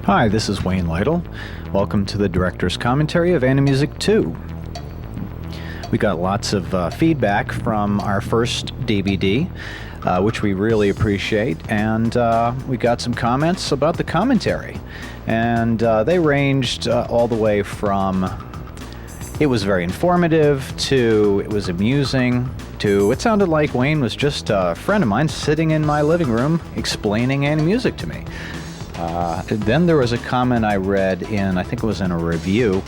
Hi, this is Wayne Lytle. Welcome to the director's commentary of Animusic 2. We got lots of feedback from our first DVD, which we really appreciate, and we got some comments about the commentary. And they ranged all the way from it was very informative, to it was amusing, to it sounded like Wayne was just a friend of mine sitting in my living room explaining Animusic to me. Then there was a comment I read I think it was in a review,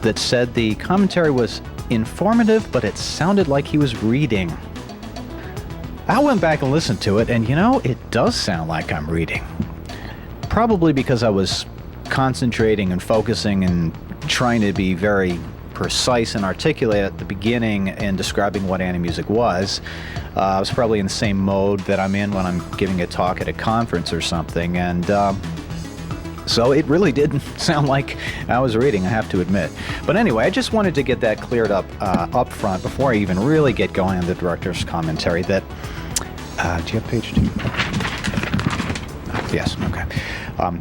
that said the commentary was informative, but it sounded like he was reading. I went back and listened to it, and it does sound like I'm reading. Probably because I was concentrating and focusing and trying to be very precise and articulate at the beginning in describing what Animusic was. I was probably in the same mode that I'm in when I'm giving a talk at a conference or something, and so it really didn't sound like I was reading, I have to admit. But anyway, I just wanted to get that cleared up front before I even really get going on the director's commentary. That do you have page 2? Yes, okay.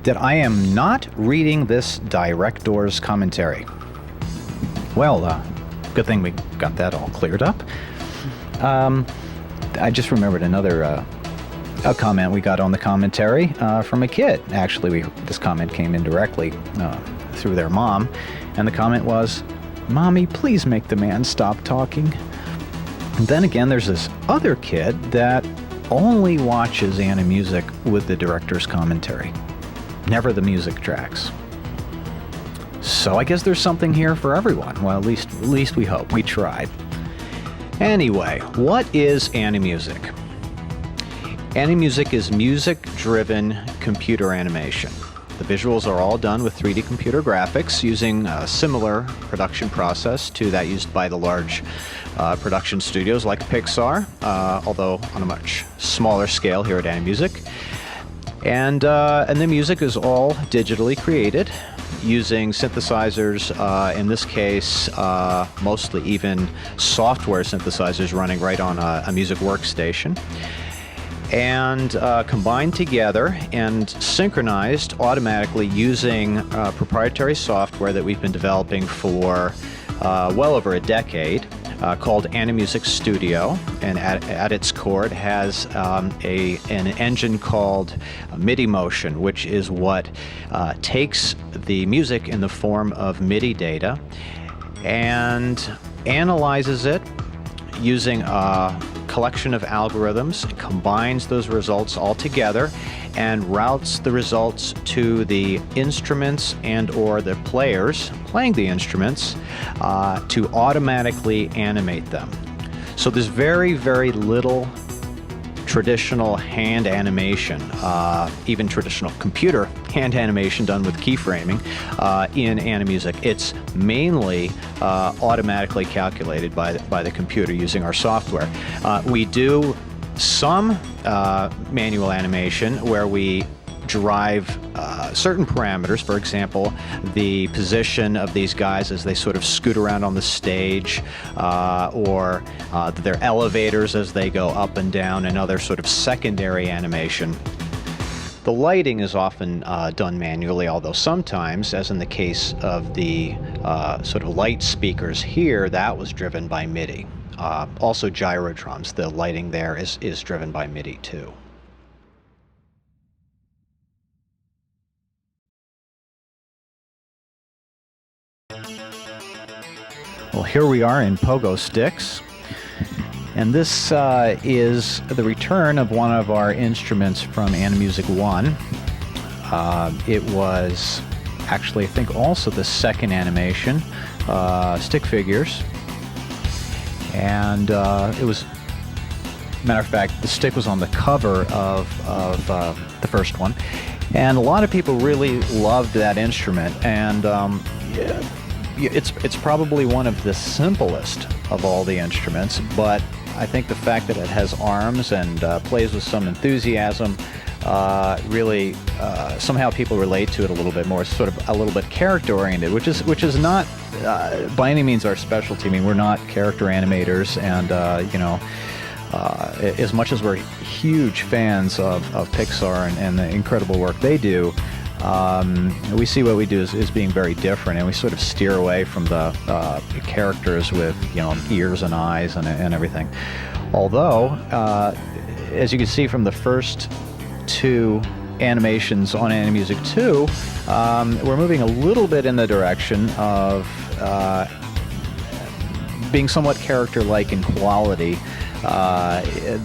That I am not reading this director's commentary. Well, good thing we got that all cleared up. I just remembered another a comment we got on the commentary from a kid. Actually, this comment came in directly through their mom, and the comment was, "Mommy, please make the man stop talking." And then again, there's this other kid that only watches Animusic with the director's commentary, never the music tracks. So I guess there's something here for everyone. Well, at least we hope. We tried. Anyway, what is Animusic? Animusic is music-driven computer animation. The visuals are all done with 3D computer graphics using a similar production process to that used by the large production studios like Pixar, although on a much smaller scale here at Animusic. And the music is all digitally created using synthesizers, in this case, mostly even software synthesizers running right on a music workstation, and combined together and synchronized automatically using proprietary software that we've been developing for well over a decade, called Animusic Studio, and at its core it has an engine called MIDI Motion, which is what takes the music in the form of MIDI data and analyzes it using a collection of algorithms, combines those results all together, and routes the results to the instruments and or the players playing the instruments to automatically animate them. So there's very, very little traditional hand animation, even traditional computer hand animation done with keyframing in Animusic. It's mainly automatically calculated by the computer using our software. We do some manual animation where we drive certain parameters, for example, the position of these guys as they sort of scoot around on the stage, or their elevators as they go up and down, and other sort of secondary animation. The lighting is often done manually, although sometimes, as in the case of the sort of light speakers here, that was driven by MIDI. Also gyro drums, the lighting there is driven by MIDI too. Well, here we are in Pogo sticks, and this is the return of one of our instruments from Animusic 1. It was actually, I think, also the second animation, stick figures, and it was, matter of fact, the stick was on the cover of the first one, and a lot of people really loved that instrument, and it's probably one of the simplest of all the instruments, but I think the fact that it has arms and plays with some enthusiasm really somehow people relate to it a little bit more. It's sort of a little bit character-oriented, which is not by any means our specialty. I mean, we're not character animators, and as much as we're huge fans of Pixar and the incredible work they do, We see what we do as being very different, and we sort of steer away from the characters with, you know, ears and eyes and everything. Although, as you can see from the first two animations on Animusic 2, we're moving a little bit in the direction of being somewhat character-like in quality.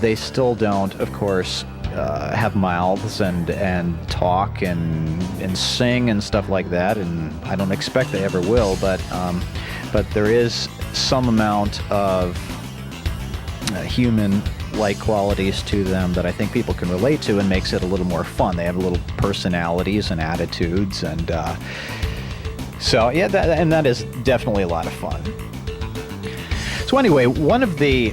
They still don't, of course, have mouths and talk and sing and stuff like that, and I don't expect they ever will, but there is some amount of human-like qualities to them that I think people can relate to, and makes it a little more fun. They have little personalities and attitudes, and so yeah, that is definitely a lot of fun. So anyway, one of the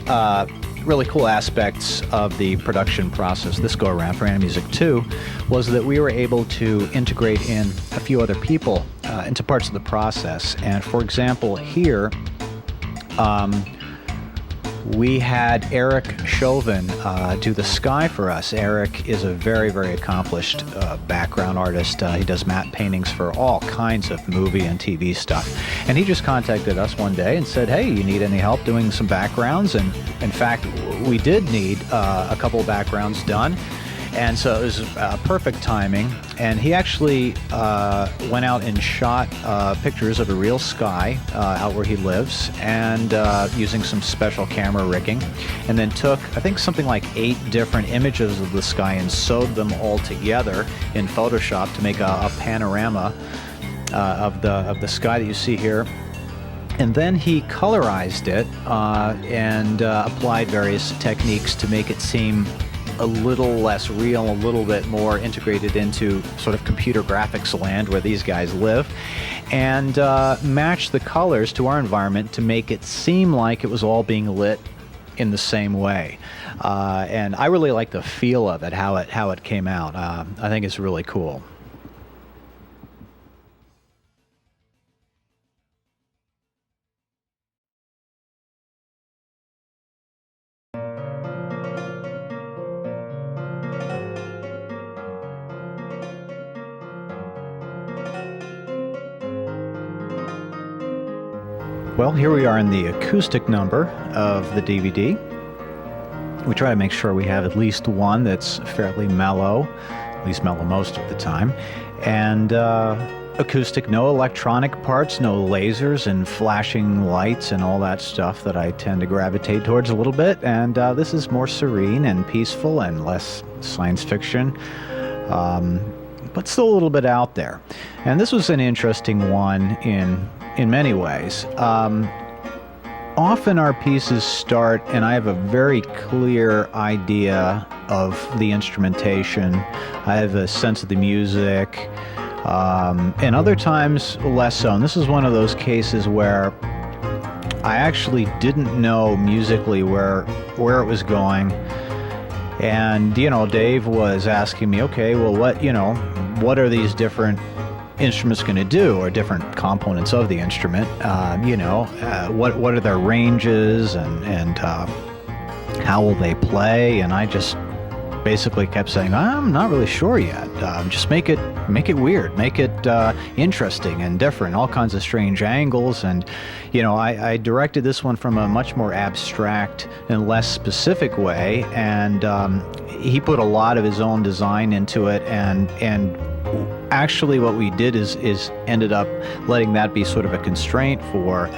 really cool aspects of the production process this go around for Animusic 2 was that we were able to integrate in a few other people into parts of the process. And for example, here we had Eric Chauvin do the sky for us. Eric is a very, very accomplished background artist. He does matte paintings for all kinds of movie and TV stuff. And he just contacted us one day and said, hey, you need any help doing some backgrounds? And in fact, we did need a couple of backgrounds done. And so it was perfect timing. And he actually went out and shot pictures of a real sky out where he lives, and using some special camera rigging, and then took, I think, something like 8 different images of the sky and sewed them all together in Photoshop to make a panorama of the sky that you see here. And then he colorized it and applied various techniques to make it seem a little less real, a little bit more integrated into sort of computer graphics land where these guys live, and match the colors to our environment to make it seem like it was all being lit in the same way. And I really like the feel of it, how it came out. I think it's really cool. Well, here we are in the acoustic number of the DVD. We try to make sure we have at least one that's fairly mellow, at least mellow most of the time. And acoustic, no electronic parts, no lasers and flashing lights and all that stuff that I tend to gravitate towards a little bit. And this is more serene and peaceful and less science fiction, but still a little bit out there. And this was an interesting one in many ways. Often our pieces start, and I have a very clear idea of the instrumentation. I have a sense of the music, and other times less so. And this is one of those cases where I actually didn't know musically where it was going. And, you know, Dave was asking me, okay, well, what are these different instruments going to do, or different components of the instrument? What are their ranges, and how will they play? And I just basically kept saying, I'm not really sure yet. Just make it weird, make it interesting and different, all kinds of strange angles. And I directed this one from a much more abstract and less specific way, and he put a lot of his own design into it, and actually what we did is ended up letting that be sort of a constraint for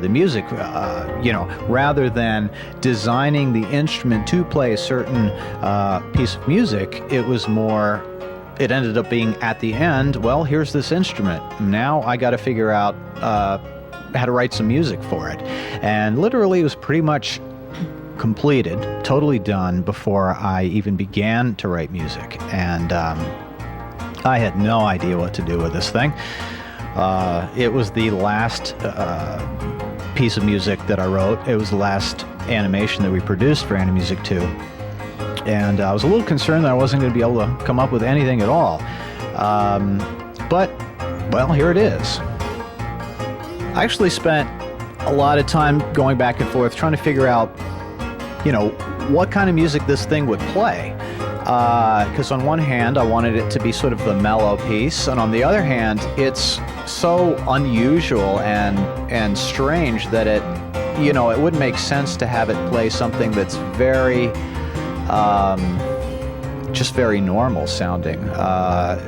the music, rather than designing the instrument to play a certain piece of music. It ended up being, at the end, well, here's this instrument. Now I got to figure out how to write some music for it. And literally it was pretty much completed, totally done, before I even began to write music. And I had no idea what to do with this thing. It was the last piece of music that I wrote. It was the last animation that we produced for Animusic 2. And I was a little concerned that I wasn't going to be able to come up with anything at all. But, well, here it is. I actually spent a lot of time going back and forth trying to figure out, what kind of music this thing would play. because on one hand I wanted it to be sort of the mellow piece, and on the other hand it's so unusual and strange that it wouldn't make sense to have it play something that's very just very normal sounding,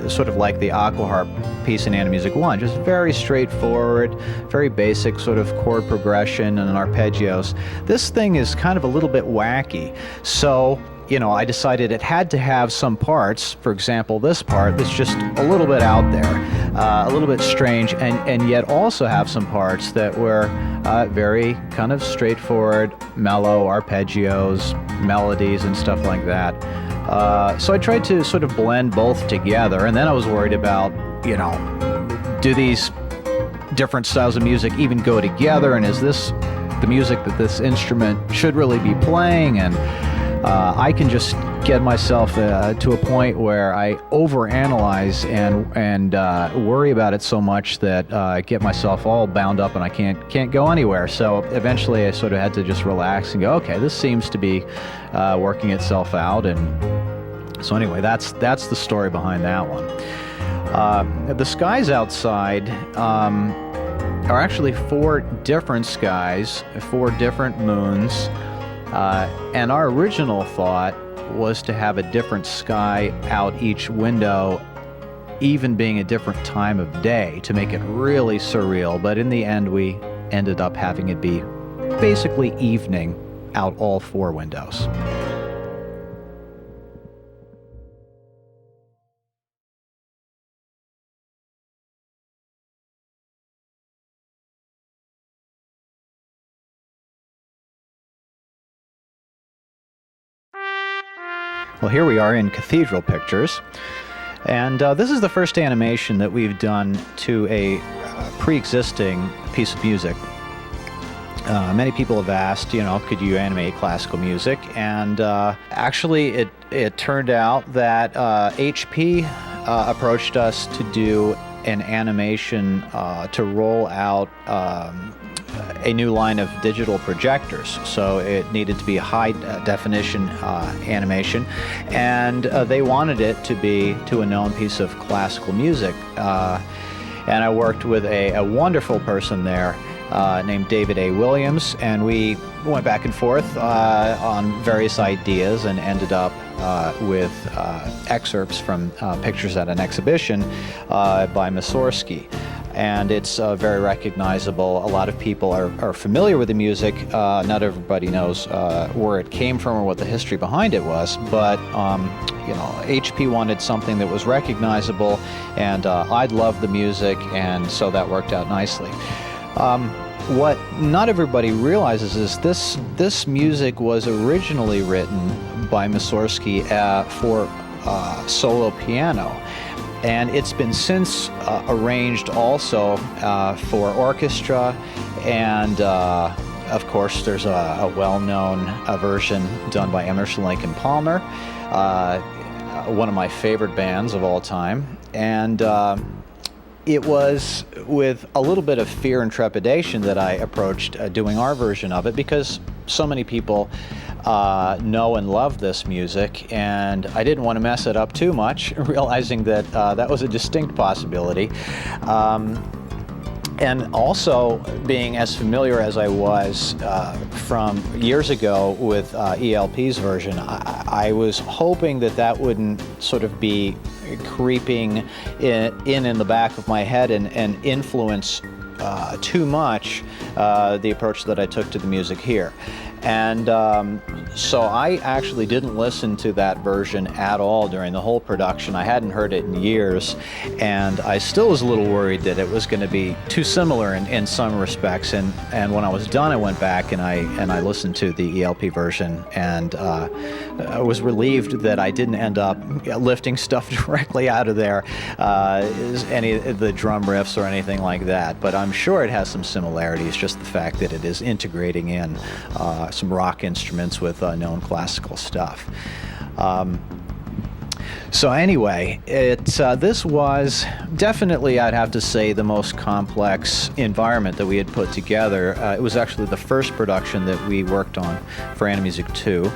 sort of like the aqua harp piece in Animusic 1, just very straightforward, very basic sort of chord progression and arpeggios. This thing is kind of a little bit wacky, so I decided it had to have some parts, for example this part, that's just a little bit out there, a little bit strange, and yet also have some parts that were very kind of straightforward, mellow arpeggios, melodies and stuff like that. So I tried to sort of blend both together, and then I was worried about, do these different styles of music even go together, and is this the music that this instrument should really be playing? And I can just get myself to a point where I overanalyze and worry about it so much that I get myself all bound up and I can't go anywhere. So eventually I sort of had to just relax and go, okay, this seems to be working itself out. And so anyway, that's the story behind that one. The skies outside are actually 4 different skies, 4 different moons. And our original thought was to have a different sky out each window, even being a different time of day, to make it really surreal. But in the end, we ended up having it be basically evening out all 4 windows. Well, here we are in Cathedral Pictures, and this is the first animation that we've done to a pre-existing piece of music. Many people have asked, could you animate classical music? And actually it turned out that HP approached us to do an animation to roll out a new line of digital projectors. So it needed to be a high definition animation, and they wanted it to be to a known piece of classical music. And I worked with a wonderful person there named David A. Williams, and we went back and forth on various ideas and ended up with excerpts from pictures at an exhibition by Mussorgsky. And it's very recognizable. A lot of people are familiar with the music. Not everybody knows where it came from or what the history behind it was, but HP wanted something that was recognizable, and I'd loved the music, and so that worked out nicely. What not everybody realizes is this music was originally written by Mussorgsky for solo piano, and it's been since arranged also for orchestra, and of course there's a well-known version done by Emerson, Lake and Palmer, one of my favorite bands of all time. And it was with a little bit of fear and trepidation that I approached doing our version of it, because so many people know and love this music, and I didn't want to mess it up too much, realizing that that was a distinct possibility. And also, being as familiar as I was from years ago with ELP's version, I was hoping that that wouldn't sort of be creeping in the back of my head and influence too much the approach that I took to the music here. And so I actually didn't listen to that version at all during the whole production. I hadn't heard it in years, and I still was a little worried that it was going to be too similar in some respects. And when I was done, I went back and I listened to the ELP version, and I was relieved that I didn't end up lifting stuff directly out of there, any of the drum riffs or anything like that. But I'm sure it has some similarities, just the fact that it is integrating in some rock instruments with known classical stuff. So anyway, this was definitely, I'd have to say, the most complex environment that we had put together. It was actually the first production that we worked on for Animusic 2.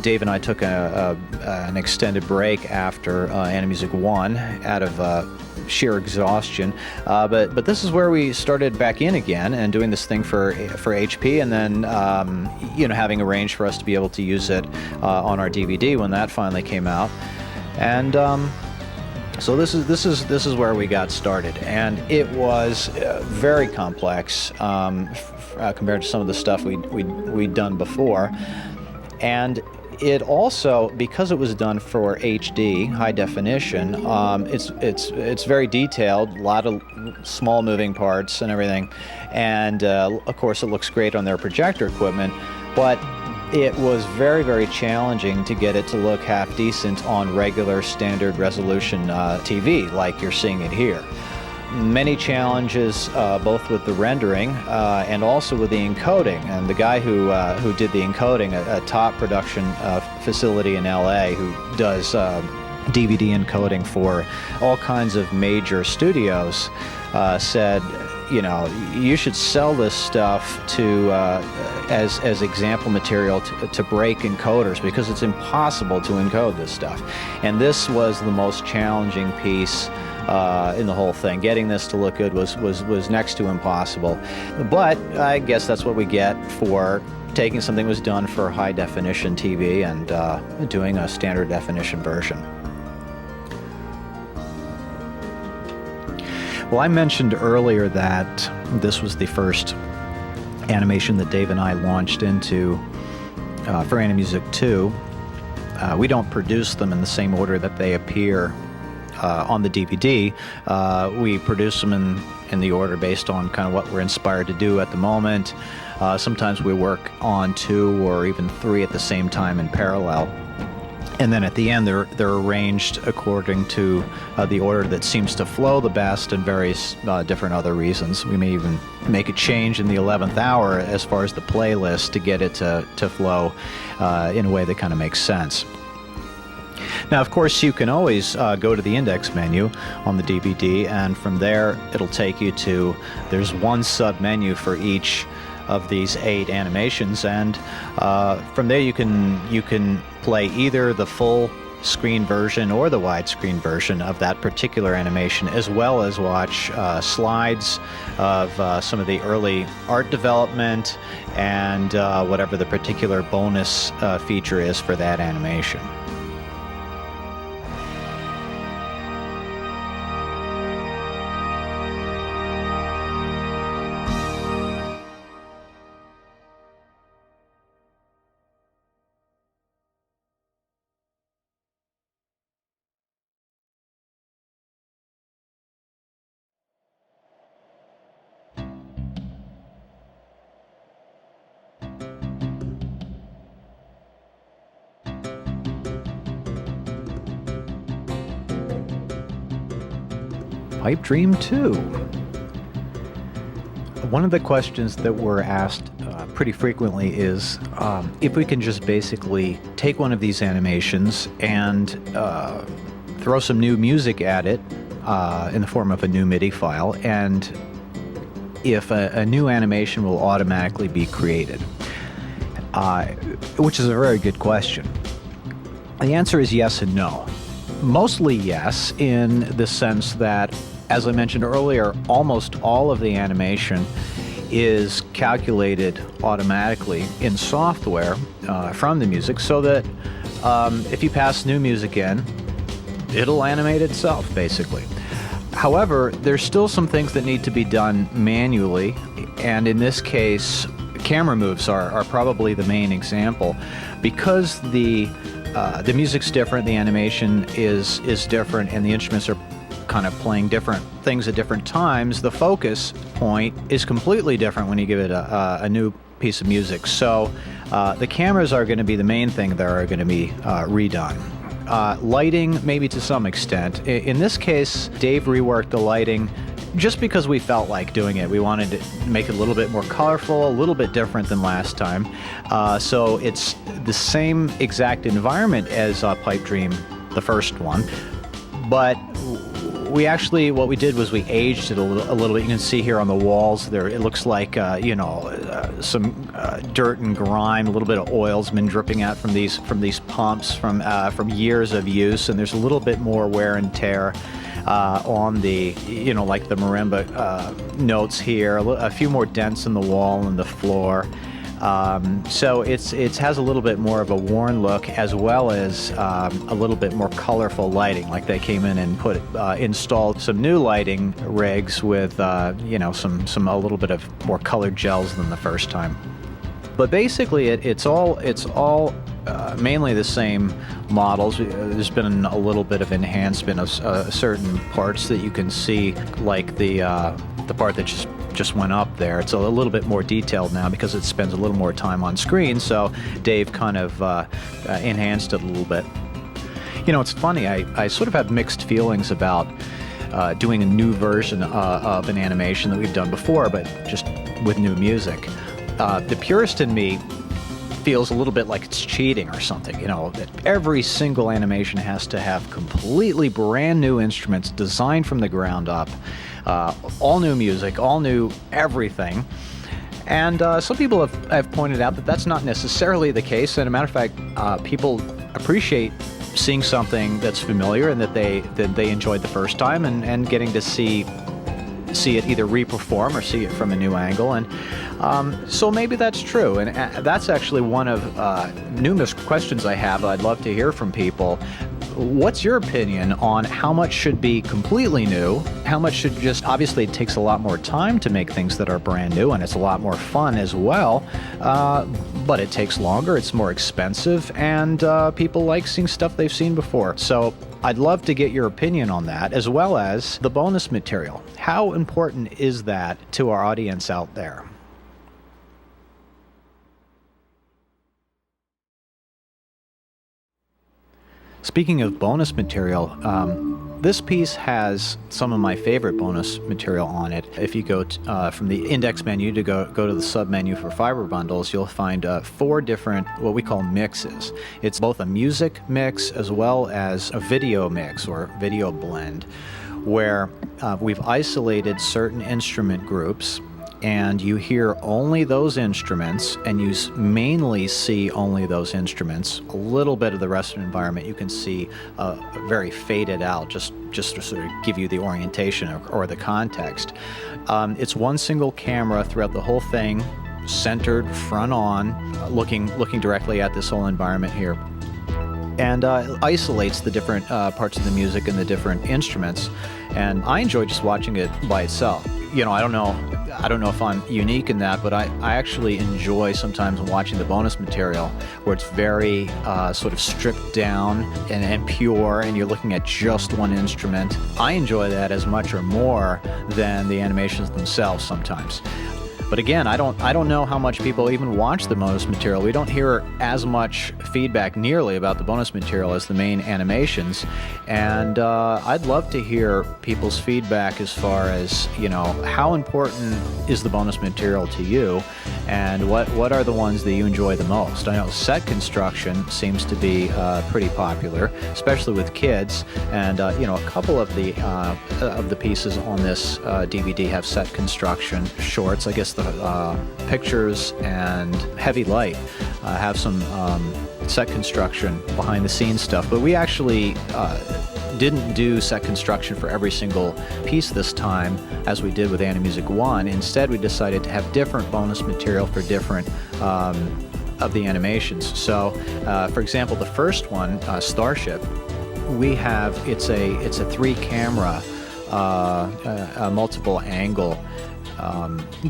Dave and I took an extended break after Animusic 1 out of sheer exhaustion, but this is where we started back in again and doing this thing for HP, and then having arranged for us to be able to use it on our DVD when that finally came out. And so this is where we got started, and it was very complex compared to some of the stuff we'd done before. And it also, because it was done for HD, high definition, it's very detailed, a lot of small moving parts and everything, and of course it looks great on their projector equipment, but it was very, very challenging to get it to look half decent on regular standard resolution TV like you're seeing it here. Many challenges both with the rendering and also with the encoding. And the guy who did the encoding, a top production facility in LA who does DVD encoding for all kinds of major studios, said, you should sell this stuff to as example material to break encoders, because it's impossible to encode this stuff. And this was the most challenging piece in the whole thing. Getting this to look good was next to impossible. But I guess that's what we get for taking something that was done for high definition TV and doing a standard definition version. Well, I mentioned earlier that this was the first animation that Dave and I launched into for Animusic 2. We don't produce them in the same order that they appear on the DVD. We produce them in the order based on kind of what we're inspired to do at the moment. Sometimes we work on 2 or even 3 at the same time in parallel. And then at the end, they're arranged according to the order that seems to flow the best, and various different other reasons. We may even make a change in the 11th hour as far as the playlist to get it to flow in a way that kind of makes sense. Now, of course, you can always go to the index menu on the DVD, and from there it'll take you to, there's one sub-menu for each of these 8 animations, and from there you can play either the full screen version or the widescreen version of that particular animation, as well as watch slides of some of the early art development and whatever the particular bonus feature is for that animation. Pipe Dream 2. One of the questions that we're asked pretty frequently is if we can just basically take one of these animations and throw some new music at it in the form of a new MIDI file, and if a new animation will automatically be created, which is a very good question. The answer is yes and no. Mostly yes, in the sense that, as I mentioned earlier, almost all of the animation is calculated automatically in software from the music, so that if you pass new music in, it'll animate itself, basically. However, there's still some things that need to be done manually, and in this case, camera moves are probably the main example. Because the music's different, the animation is different, and the instruments are kind of playing different things at different times, the focus point is completely different when you give it a new piece of music. So the cameras are going to be the main thing that are going to be redone. Lighting, maybe to some extent. In this case, Dave reworked the lighting just because we felt like doing it. We wanted to make it a little bit more colorful, a little bit different than last time. So it's the same exact environment as Pipe Dream the first one. But what we did was we aged it a little bit. You can see here on the walls there, it looks like, some dirt and grime, a little bit of oil's been dripping out from these pumps from years of use, and there's a little bit more wear and tear on the, like the marimba notes here, a few more dents in the wall and the floor. So it has a little bit more of a worn look, as well as a little bit more colorful lighting. Like they came in and installed some new lighting rigs with a little bit of more colored gels than the first time. But basically, it's all mainly the same models. There's been a little bit of enhancement of certain parts that you can see, like the part that just went up there. It's a little bit more detailed now because it spends a little more time on screen, so Dave kind of enhanced it a little bit. It's funny, I sort of have mixed feelings about doing a new version of an animation that we've done before, but just with new music. The purist in me feels a little bit like it's cheating or something, that every single animation has to have completely brand new instruments designed from the ground up, all new music, all new everything. And some people have pointed out that that's not necessarily the case. And a matter of fact, people appreciate seeing something that's familiar and that they enjoyed the first time, and getting to see it either reperform or see it from a new angle. And so maybe that's true, and that's actually one of numerous questions I have. I'd love to hear from people. What's your opinion on how much should be completely new? How much should obviously it takes a lot more time to make things that are brand new, and it's a lot more fun as well, but it takes longer, it's more expensive, and people like seeing stuff they've seen before. So I'd love to get your opinion on that, as well as the bonus material. How important is that to our audience out there? Speaking of bonus material, this piece has some of my favorite bonus material on it. If you go from the index menu to go to the sub menu for fiber bundles, you'll find 4 different what we call mixes. It's both a music mix as well as a video mix or video blend, where we've isolated certain instrument groups, and you hear only those instruments, and you mainly see only those instruments. A little bit of the rest of the environment you can see very faded out, just to sort of give you the orientation or the context. It's one single camera throughout the whole thing, centered front on, looking directly at this whole environment here, and isolates the different parts of the music and the different instruments. And I enjoy just watching it by itself. I don't know if I'm unique in that, but I actually enjoy sometimes watching the bonus material where it's very sort of stripped down and pure, and you're looking at just one instrument. I enjoy that as much or more than the animations themselves sometimes. But again, I don't know how much people even watch the bonus material. We don't hear as much feedback nearly about the bonus material as the main animations, and I'd love to hear people's feedback as far as, how important is the bonus material to you, and what are the ones that you enjoy the most. I know set construction seems to be pretty popular, especially with kids, and a couple of the pieces on this DVD have set construction shorts. I guess the pictures and heavy light have some set construction behind the scenes stuff, but we actually didn't do set construction for every single piece this time as we did with Animusic 1. Instead, we decided to have different bonus material for different of the animations. So for example, the first one, Starship, it's a 3-camera multiple angle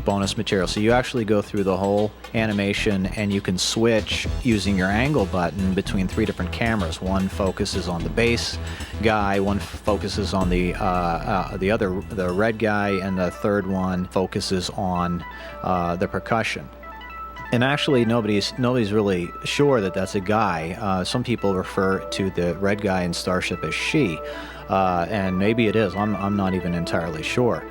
bonus material. So you actually go through the whole animation, and you can switch using your angle button between 3 different cameras. One focuses on the bass guy, one focuses on the red guy, and the third one focuses on the percussion. And actually, nobody's really sure that that's a guy. Some people refer to the red guy in Starship as she, and maybe it is. I'm not even entirely sure.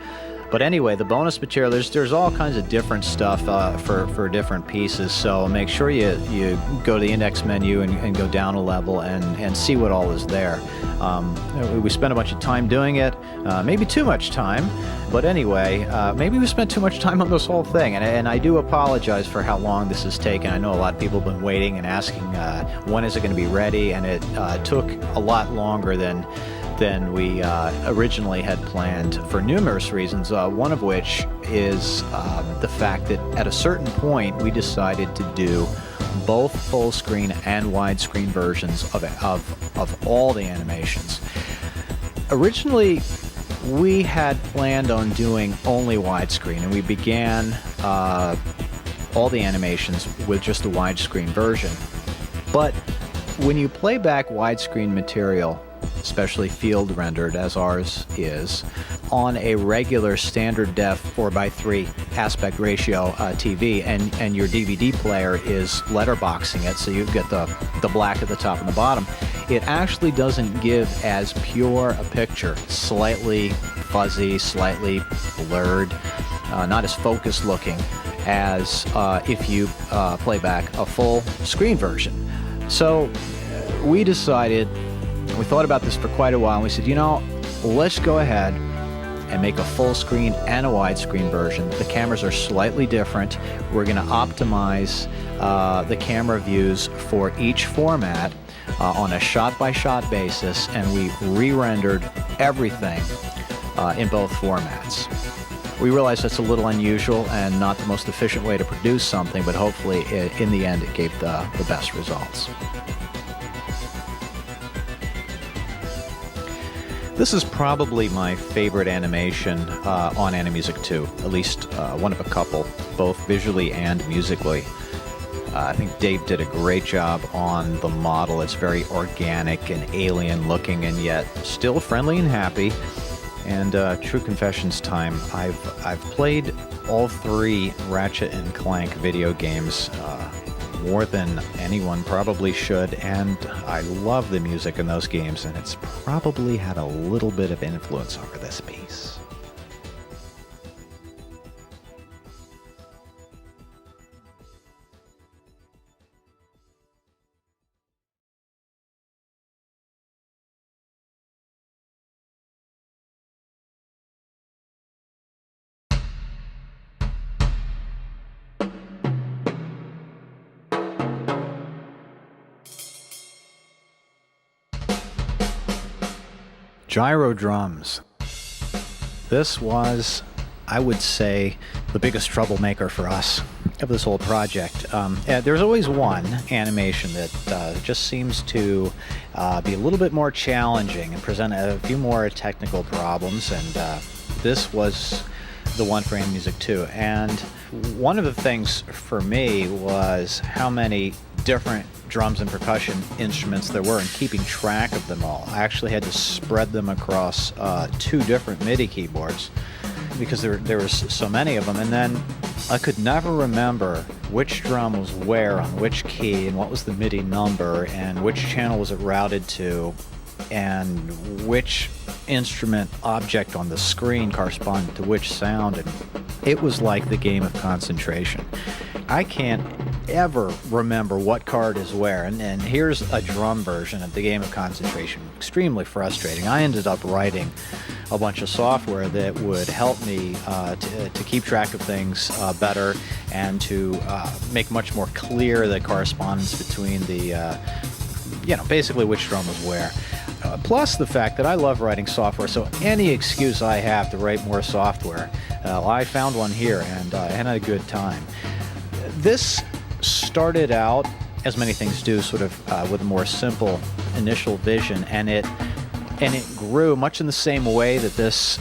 But anyway, the bonus material, there's all kinds of different stuff for different pieces, so make sure you go to the index menu and go down a level and see what all is there. We spent a bunch of time doing it, maybe too much time, but anyway, maybe we spent too much time on this whole thing, and I do apologize for how long this has taken. I know a lot of people have been waiting and asking when is it going to be ready, and it took a lot longer than we originally had planned for numerous reasons, one of which is the fact that at a certain point we decided to do both full screen and widescreen versions of all the animations. Originally, we had planned on doing only widescreen, and we began all the animations with just a widescreen version. But when you play back widescreen material, especially field rendered as ours is, on a regular standard def 4:3 aspect ratio TV, and your DVD player is letterboxing it, so you get the black at the top and the bottom, it actually doesn't give as pure a picture. Slightly fuzzy, slightly blurred, not as focused looking as if you play back a full screen version. So we decided, we thought about this for quite a while, and we said, let's go ahead and make a full screen and a widescreen version. The cameras are slightly different. We're going to optimize the camera views for each format on a shot-by-shot basis, and we re-rendered everything in both formats. We realized that's a little unusual and not the most efficient way to produce something, but hopefully in the end it gave the best results. This is probably my favorite animation on Animusic 2, at least one of a couple, both visually and musically. I think Dave did a great job on the model. It's very organic and alien looking, and yet still friendly and happy. And true confessions time, I've played all three Ratchet and Clank video games more than anyone probably should, and I love the music in those games, and it's probably had a little bit of influence over this piece. Gyro drums. This was, I would say, the biggest troublemaker for us of this whole project. There's always one animation that just seems to be a little bit more challenging and present a few more technical problems, and this was the one for Animusic 2. And one of the things for me was how many different drums and percussion instruments there were, and keeping track of them all. I actually had to spread them across 2 different MIDI keyboards because there was so many of them, and then I could never remember which drum was where on which key and what was the MIDI number and which channel was it routed to and which instrument object on the screen corresponded to which sound, and it was like the game of concentration. I can't ever remember what card is where, and here's a drum version of the game of concentration. Extremely frustrating. I ended up writing a bunch of software that would help me to keep track of things better and to make much more clear the correspondence between the, basically which drum was where. Plus the fact that I love writing software, so any excuse I have to write more software, I found one here and had a good time. This started out, as many things do, sort of with a more simple initial vision, and it grew much in the same way that this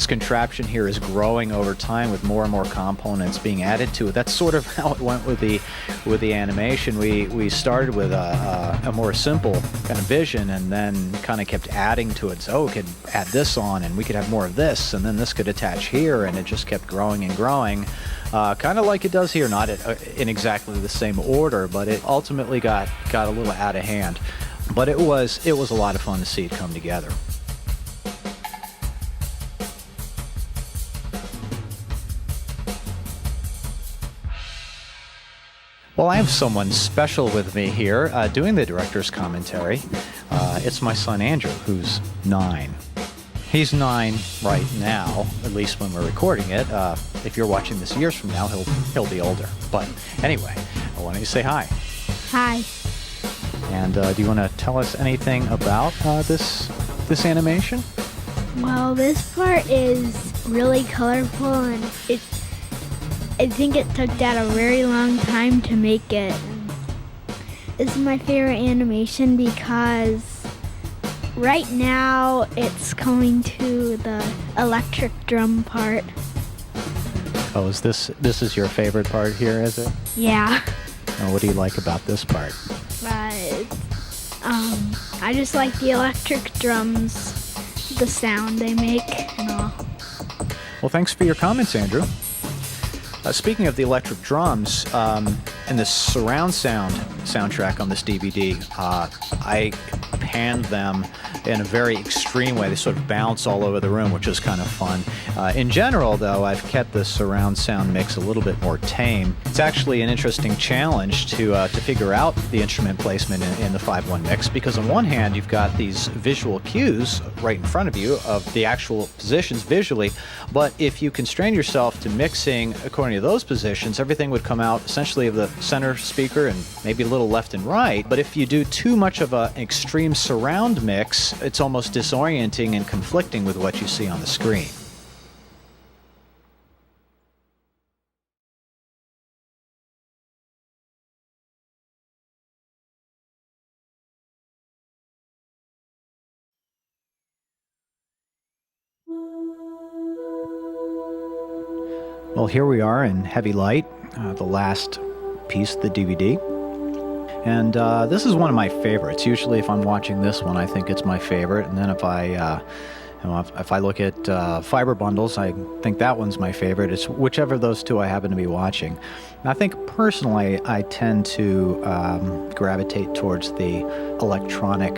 contraption here is growing over time with more and more components being added to it. That's sort of how it went with the animation. We started with a more simple kind of vision, and then kind of kept adding to it. So we could add this on, and we could have more of this, and then this could attach here, and it just kept growing and growing. Kind of like it does here, not in exactly the same order, but it ultimately got a little out of hand. But it was a lot of fun to see it come together. Well, I have someone special with me here doing the director's commentary. It's my son Andrew, who's 9. He's 9 right now, at least when we're recording it. If you're watching this years from now, he'll be older. But anyway, why don't you say hi? Hi. And do you want to tell us anything about this animation? Well, this part is really colorful, and I think it took Dad a very long time to make it. This is my favorite animation because right now it's coming to the electric drum part. Oh, this is your favorite part here, is it? Yeah. Oh, what do you like about this part? I just like the electric drums, the sound they make and all. Well, thanks for your comments, Andrew. Speaking of the electric drums, and the surround sound soundtrack on this DVD, I panned them in a very extreme way. They sort of bounce all over the room, which is kind of fun. In general, though, I've kept the surround sound mix a little bit more tame. It's actually an interesting challenge to figure out the instrument placement in the 5-1 mix, because on one hand, you've got these visual cues right in front of you of the actual positions visually, but if you constrain yourself to mixing according to those positions, everything would come out essentially of the center speaker and maybe a little left and right. But if you do too much of an extreme surround mix, it's almost disorienting and conflicting with what you see on the screen. Well, here we are in Heavy Light, the last piece of the DVD. And this is one of my favorites. Usually if I'm watching this one, I think it's my favorite. And then if I look at fiber bundles, I think that one's my favorite. It's whichever of those two I happen to be watching. And I think personally, I tend to gravitate towards the electronic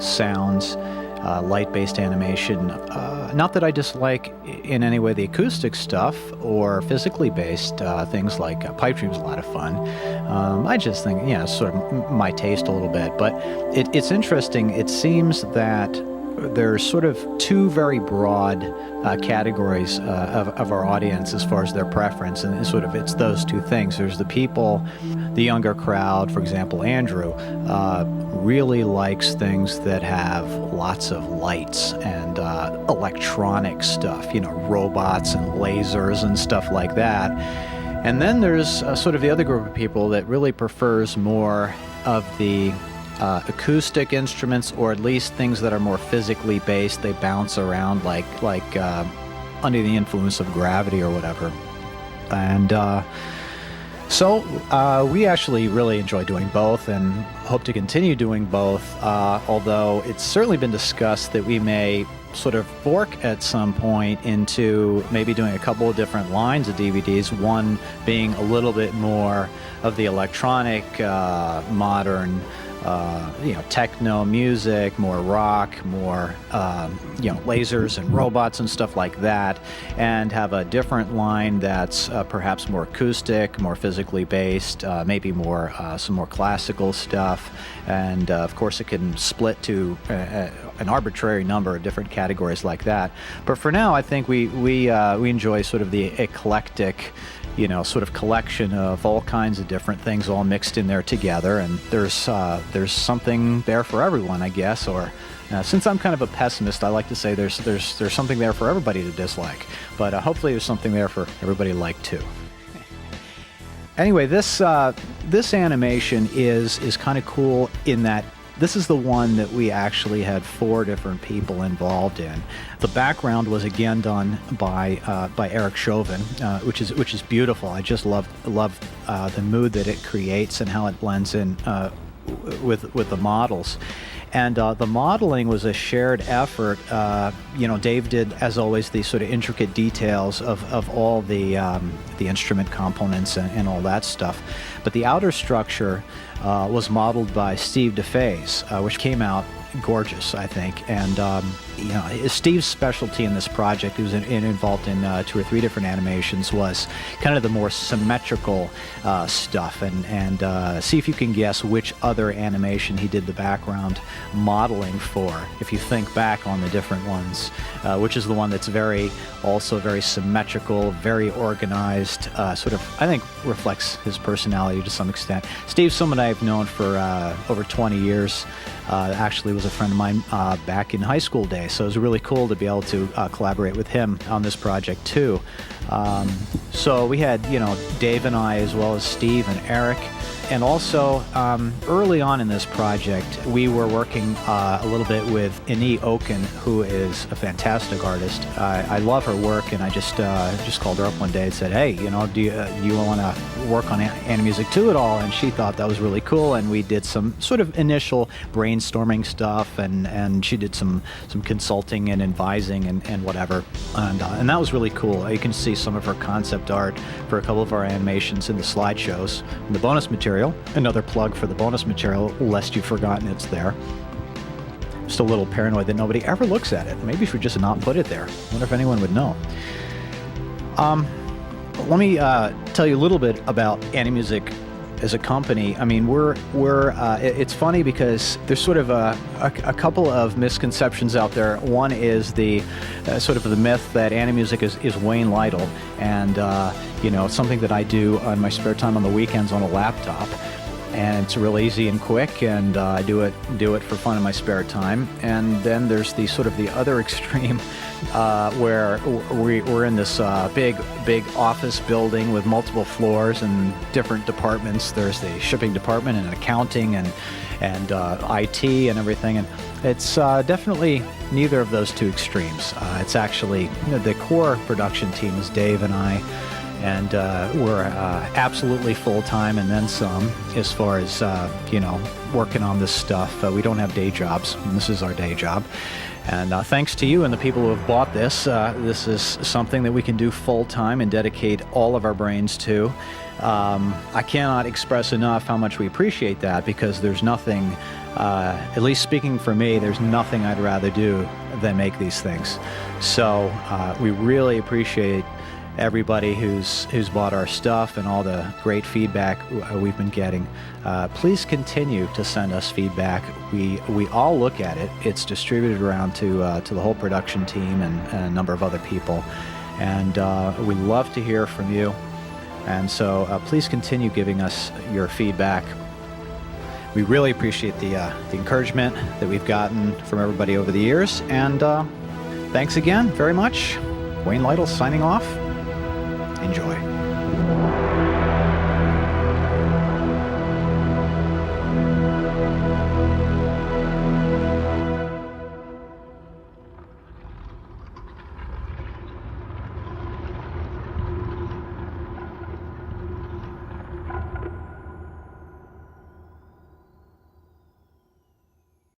sounds, light-based animation. Not that I dislike in any way the acoustic stuff or physically based things like Pipe Dream's a lot of fun. I just think, it's sort of my taste a little bit. But it's interesting. It seems that there's sort of two very broad categories of our audience as far as their preference, and it's those two things. There's the people, the younger crowd, for example, Andrew, really likes things that have lots of lights and electronic stuff, robots and lasers and stuff like that. And then there's sort of the other group of people that really prefers more of the acoustic instruments, or at least things that are more physically based. They bounce around like under the influence of gravity or whatever. And so we actually really enjoy doing both and hope to continue doing both, although it's certainly been discussed that we may sort of fork at some point into maybe doing a couple of different lines of DVDs, one being a little bit more of the electronic, modern, techno music, more rock, more, lasers and robots and stuff like that, and have a different line that's perhaps more acoustic, more physically based, maybe more some more classical stuff, and of course it can split to an arbitrary number of different categories like that. But for now, I think we enjoy sort of the eclectic, sort of collection of all kinds of different things all mixed in there together, and there's something there for everyone, I guess. Or since I'm kind of a pessimist, I like to say there's something there for everybody to dislike, but hopefully there's something there for everybody to like too. Anyway, this animation is kind of cool in that this is the one that we actually had 4 different people involved in. The background was again done by Eric Chauvin, which is beautiful. I just love the mood that it creates and how it blends in with the models. And the modeling was a shared effort. Dave did, as always, the sort of intricate details of all the instrument components and all that stuff. But the outer structure was modeled by Steve DeFaze, which came out gorgeous, I think. And Steve's specialty in this project, he was involved in 2 or 3 different animations, was kind of the more symmetrical stuff. And see if you can guess which other animation he did the background modeling for. If you think back on the different ones, which is the one that's also very symmetrical, very organized, sort of, I think, reflects his personality to some extent. Steve's someone I've known for over 20 years. Actually was a friend of mine back in high school days, so it was really cool to be able to collaborate with him on this project too. So we had, Dave and I, as well as Steve and Eric. And also, early on in this project, we were working a little bit with Ine Oken, who is a fantastic artist. I love her work, and I just called her up one day and said, hey, do you want to work on Animusic 2 at all? And she thought that was really cool, and we did some sort of initial brainstorming stuff, and she did some consulting and advising and whatever. And that was really cool. You can see some of her concept art for a couple of our animations in the slideshows, in the bonus material. Another plug for the bonus material, lest you've forgotten it's there. Just a little paranoid that nobody ever looks at it. Maybe we should just not put it there. I wonder if anyone would know. Let me tell you a little bit about Animusic as a company. I mean, it's funny because there's sort of a couple of misconceptions out there. One is the sort of the myth that Animusic is Wayne Lytle, and it's something that I do on my spare time on the weekends on a laptop, and it's real easy and quick, and I do it for fun in my spare time. And then there's the sort of the other extreme, where we're in this big office building with multiple floors and different departments. There's the shipping department and accounting and IT and everything, and it's definitely neither of those two extremes. It's actually, the core production team is Dave and I, and we're absolutely full-time and then some as far as working on this stuff. We don't have day jobs, and this is our day job. And thanks to you and the people who have bought this, this is something that we can do full-time and dedicate all of our brains to. I cannot express enough how much we appreciate that, because there's nothing, at least speaking for me, there's nothing I'd rather do than make these things. So we really appreciate everybody who's bought our stuff and all the great feedback we've been getting. Please continue to send us feedback. We all look at it. It's distributed around to the whole production team and a number of other people, and we love to hear from you. And so please continue giving us your feedback. We really appreciate the encouragement that we've gotten from everybody over the years, and thanks again very much. Wayne Lytle signing off. Enjoy.